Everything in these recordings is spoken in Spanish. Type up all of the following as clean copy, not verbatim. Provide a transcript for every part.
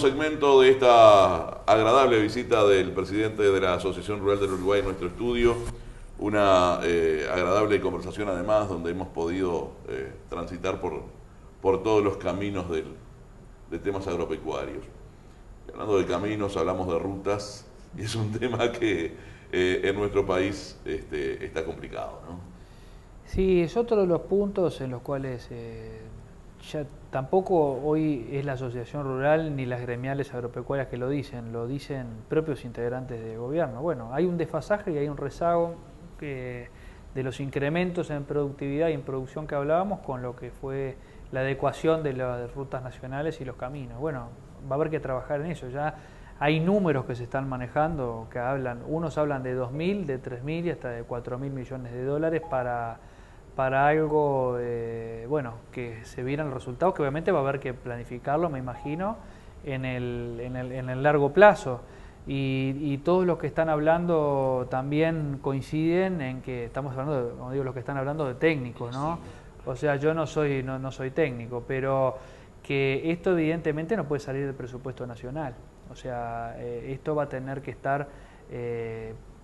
segmento de esta agradable visita del presidente de la Asociación Rural del Uruguay en nuestro estudio. Una agradable conversación además, donde hemos podido transitar por todos los caminos de temas agropecuarios. Y hablando de caminos, hablamos de rutas, y es un tema que en nuestro país está complicado, ¿no? Sí, es otro de los puntos en los cuales ya tampoco hoy es la Asociación Rural ni las gremiales agropecuarias que lo dicen propios integrantes del gobierno. Bueno, hay un desfasaje y hay un rezago de los incrementos en productividad y en producción que hablábamos con lo que fue la adecuación de las rutas nacionales y los caminos. Bueno, va a haber que trabajar en eso. Ya hay números que se están manejando que unos hablan de 2.000, de 3.000 y hasta de 4.000 millones de dólares para algo, bueno, que se vieran los resultados, que obviamente va a haber que planificarlo, me imagino, en el largo plazo. Y todos los que están hablando también coinciden en que estamos hablando, como digo, los que están hablando de técnicos, ¿no? O sea, yo no soy técnico, pero que esto evidentemente no puede salir del presupuesto nacional. O sea, esto va a tener que estar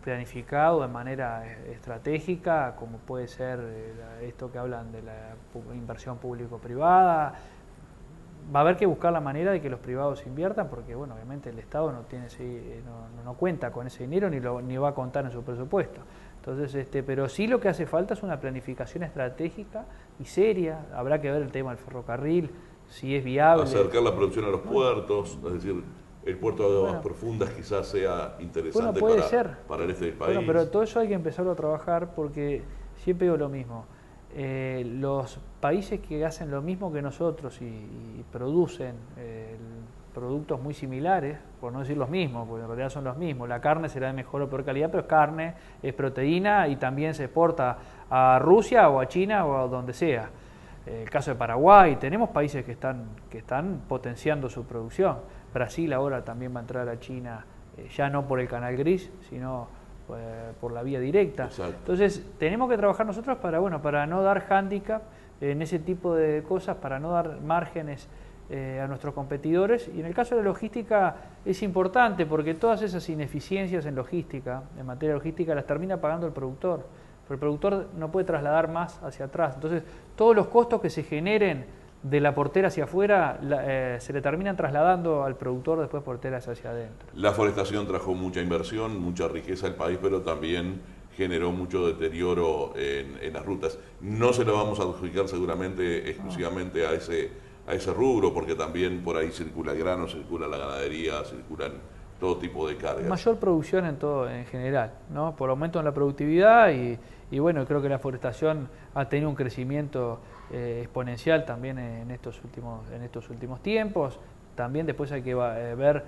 planificado de manera estratégica, como puede ser esto que hablan de la inversión público-privada. Va a haber que buscar la manera de que los privados inviertan, porque bueno, obviamente el Estado no cuenta con ese dinero ni va a contar en su presupuesto. Entonces, pero sí lo que hace falta es una planificación estratégica y seria. Habrá que ver el tema del ferrocarril, si es viable. Acercar la producción a los puertos, es decir, el puerto de aguas profundas quizás sea interesante para este país. Bueno, pero todo eso hay que empezarlo a trabajar, porque siempre digo lo mismo. Los países que hacen lo mismo que nosotros y producen productos muy similares, por no decir los mismos, porque en realidad son los mismos. La carne será de mejor o peor calidad, pero es carne, es proteína y también se exporta a Rusia o a China o a donde sea. El caso de Paraguay, tenemos países que están potenciando su producción. Brasil ahora también va a entrar a China, ya no por el canal gris, sino por la vía directa. Exacto. Entonces tenemos que trabajar nosotros para no dar hándicap en ese tipo de cosas, para no dar márgenes a nuestros competidores. Y en el caso de la logística es importante, porque todas esas ineficiencias en logística, en materia logística, las termina pagando el productor. Pero el productor no puede trasladar más hacia atrás. Entonces todos los costos que se generen de la portera hacia afuera se le terminan trasladando al productor después porteras hacia adentro. La forestación trajo mucha inversión, mucha riqueza al país, pero también generó mucho deterioro en las rutas. No se lo vamos a adjudicar seguramente exclusivamente a ese rubro, porque también por ahí circula el grano, circula la ganadería, circulan todo tipo de cargas. Mayor producción en general, ¿no? Por aumento en la productividad y bueno, creo que la forestación ha tenido un crecimiento exponencial también en estos últimos tiempos. También después hay que ver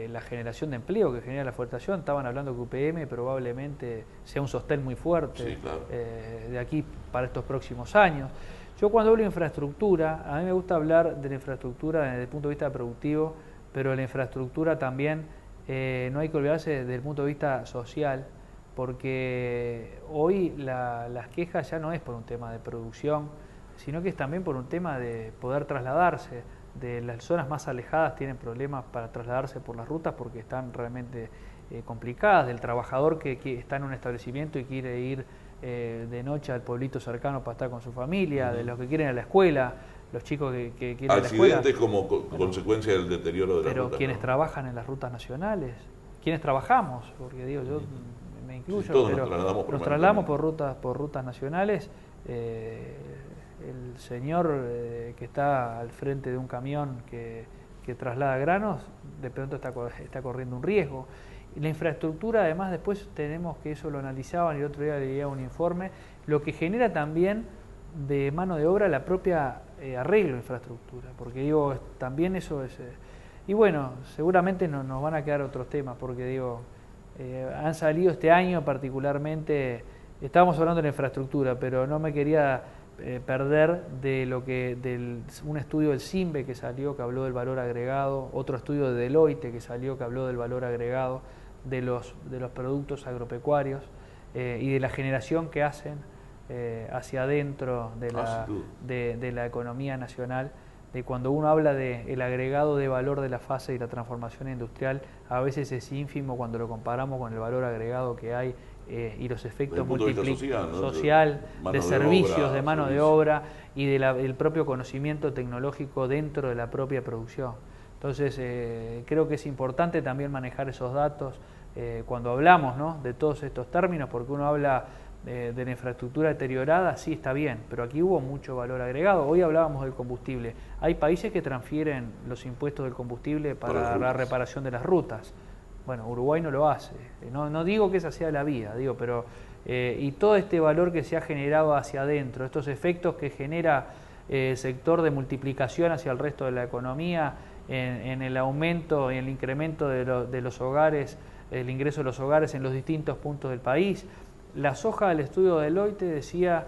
la generación de empleo que genera la forestación. Estaban hablando que UPM probablemente sea un sostén muy fuerte, sí, claro, de aquí para estos próximos años. Yo cuando hablo de infraestructura, a mí me gusta hablar de la infraestructura desde el punto de vista productivo, pero la infraestructura también no hay que olvidarse desde el punto de vista social, porque hoy las quejas ya no es por un tema de producción, sino que es también por un tema de poder trasladarse. De las zonas más alejadas tienen problemas para trasladarse por las rutas porque están realmente complicadas, del trabajador que está en un establecimiento y quiere ir de noche al pueblito cercano para estar con su familia, de los que quieren ir a la escuela, los chicos que quieren ir a la escuela. Accidentes como consecuencia del deterioro de la ruta. Pero quienes trabajan en las rutas nacionales, quienes trabajamos, porque digo, yo me incluyo, sí, todos pero nos trasladamos por rutas nacionales. El señor que está al frente de un camión que traslada granos, de pronto está corriendo un riesgo. Y la infraestructura, además, después tenemos que eso lo analizaban y el otro día leía un informe, lo que genera también de mano de obra la propia arreglo de infraestructura, porque digo, también eso es... y bueno, seguramente nos van a quedar otros temas, porque digo, han salido este año particularmente, estábamos hablando de la infraestructura, pero no me quería perder de un estudio del CIMBE que salió, que habló del valor agregado, otro estudio de Deloitte que salió, que habló del valor agregado de los productos agropecuarios y de la generación que hacen hacia adentro de la economía nacional. de cuando uno habla del agregado de valor de la fase y la transformación industrial, a veces es ínfimo cuando lo comparamos con el valor agregado que hay y los efectos social, ¿no? social, de servicios, de mano de obra y del propio conocimiento tecnológico dentro de la propia producción. Entonces, creo que es importante también manejar esos datos cuando hablamos, ¿no?, de todos estos términos, porque uno habla de la infraestructura deteriorada, sí, está bien, pero aquí hubo mucho valor agregado. Hoy hablábamos del combustible. Hay países que transfieren los impuestos del combustible para la reparación de las rutas. Bueno, Uruguay no lo hace. No digo que esa sea la vía, digo, pero y todo este valor que se ha generado hacia adentro, estos efectos que genera el sector de multiplicación hacia el resto de la economía, en el aumento y el incremento de los hogares, el ingreso de los hogares en los distintos puntos del país. La soja del estudio de Deloitte decía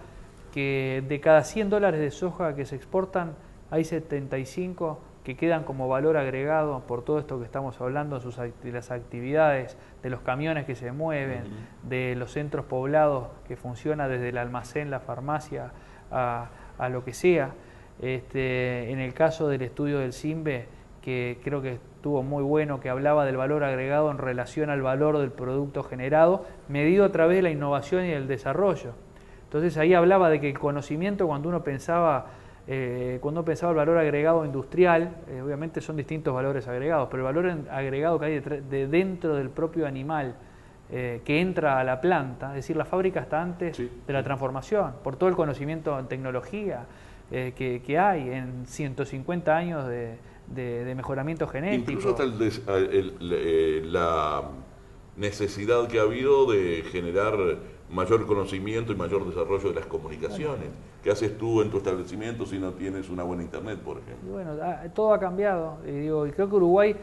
que de cada $100 de soja que se exportan, hay 75 que quedan como valor agregado por todo esto que estamos hablando, de las actividades, de los camiones que se mueven, de los centros poblados que funcionan desde el almacén, la farmacia, a lo que sea. En el caso del estudio del CIMBE, que creo que estuvo muy bueno, que hablaba del valor agregado en relación al valor del producto generado, medido a través de la innovación y el desarrollo. Entonces ahí hablaba de que el conocimiento, cuando uno pensaba el valor agregado industrial, obviamente son distintos valores agregados, pero el valor agregado que hay dentro del propio animal que entra a la planta, es decir, la fábrica está antes de la transformación, por todo el conocimiento en tecnología que hay en 150 años de mejoramiento genético. Incluso hasta la necesidad que ha habido de generar mayor conocimiento y mayor desarrollo de las comunicaciones. ¿Qué haces tú en tu establecimiento si no tienes una buena internet, por ejemplo? Y bueno, todo ha cambiado. Y creo que Uruguay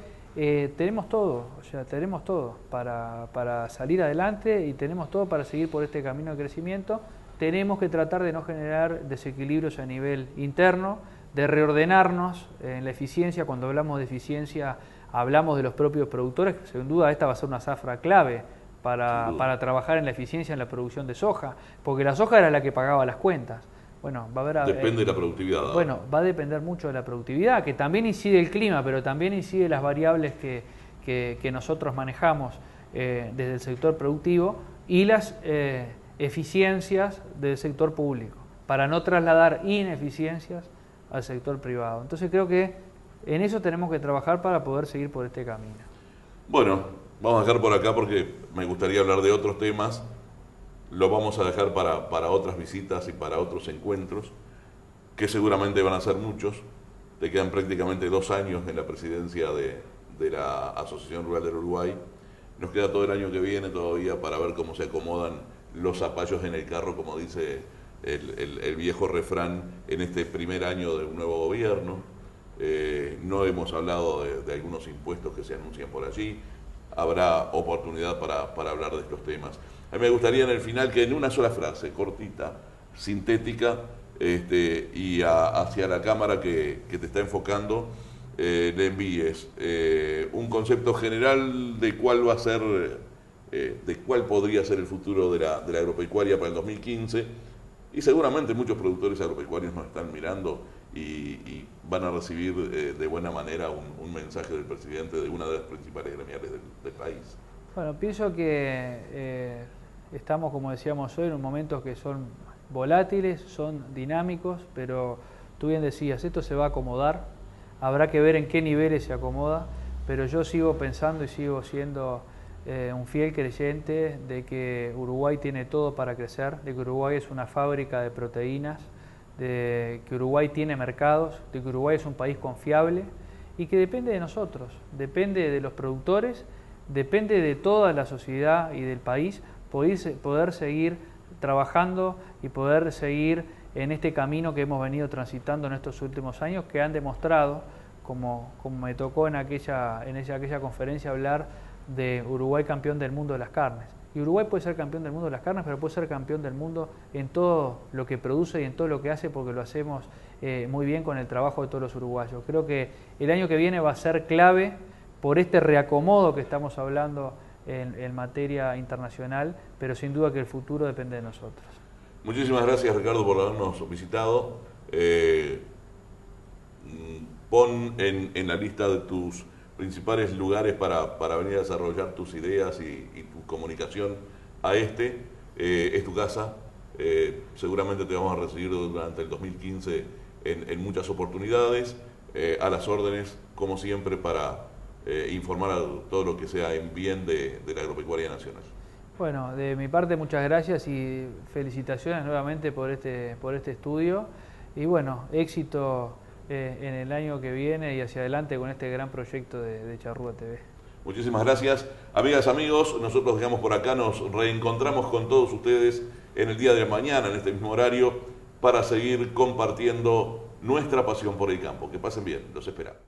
tenemos todo, o sea, tenemos todo para salir adelante y tenemos todo para seguir por este camino de crecimiento. Tenemos que tratar de no generar desequilibrios a nivel interno, de reordenarnos en la eficiencia. Cuando hablamos de eficiencia, hablamos de los propios productores, que sin duda esta va a ser una zafra clave para trabajar en la eficiencia en la producción de soja, porque la soja era la que pagaba las cuentas. Bueno, va a haber, depende de la productividad. Bueno, va a depender mucho de la productividad, que también incide el clima, pero también incide las variables que nosotros manejamos desde el sector productivo y las eficiencias del sector público, para no trasladar ineficiencias al sector privado. Entonces creo que en eso tenemos que trabajar para poder seguir por este camino. Bueno, vamos a dejar por acá porque me gustaría hablar de otros temas. Lo vamos a dejar para otras visitas y para otros encuentros, que seguramente van a ser muchos. Te quedan prácticamente 2 años en la presidencia de la Asociación Rural del Uruguay. Nos queda todo el año que viene todavía para ver cómo se acomodan los zapallos en el carro, como dice el viejo refrán, en este primer año de un nuevo gobierno. No hemos hablado de algunos impuestos que se anuncian por allí. Habrá oportunidad para hablar de estos temas. A mí me gustaría en el final que en una sola frase, cortita, sintética, y hacia la cámara que te está enfocando, le envíes un concepto general de cuál va a ser, de cuál podría ser el futuro de la agropecuaria para el 2015, y seguramente muchos productores agropecuarios nos están mirando y van a recibir de buena manera un mensaje del presidente de una de las principales gremiales del país. Bueno, pienso que estamos, como decíamos hoy, en un momentos que son volátiles, son dinámicos, pero tú bien decías, esto se va a acomodar, habrá que ver en qué niveles se acomoda, pero yo sigo pensando y sigo siendo un fiel creyente de que Uruguay tiene todo para crecer, de que Uruguay es una fábrica de proteínas, de que Uruguay tiene mercados, de que Uruguay es un país confiable y que depende de nosotros, depende de los productores, depende de toda la sociedad y del país poder seguir trabajando y poder seguir en este camino que hemos venido transitando en estos últimos años, que han demostrado, como me tocó en aquella conferencia hablar de Uruguay campeón del mundo de las carnes. Y Uruguay puede ser campeón del mundo de las carnes, pero puede ser campeón del mundo en todo lo que produce y en todo lo que hace, porque lo hacemos muy bien con el trabajo de todos los uruguayos. Creo que el año que viene va a ser clave por este reacomodo que estamos hablando en materia internacional, pero sin duda que el futuro depende de nosotros. Muchísimas gracias, Ricardo, por habernos visitado. pon en la lista de tus principales lugares para venir a desarrollar tus ideas y tu comunicación a es tu casa. Seguramente te vamos a recibir durante el 2015 en muchas oportunidades, a las órdenes, como siempre, para informar a todo lo que sea en bien de la agropecuaria nacional. Bueno, de mi parte muchas gracias y felicitaciones nuevamente por este estudio y bueno, éxito en el año que viene y hacia adelante con este gran proyecto de Charrúa TV. Muchísimas gracias. Amigas, amigos, nosotros dejamos por acá, nos reencontramos con todos ustedes en el día de mañana, en este mismo horario, para seguir compartiendo nuestra pasión por el campo. Que pasen bien, los esperamos.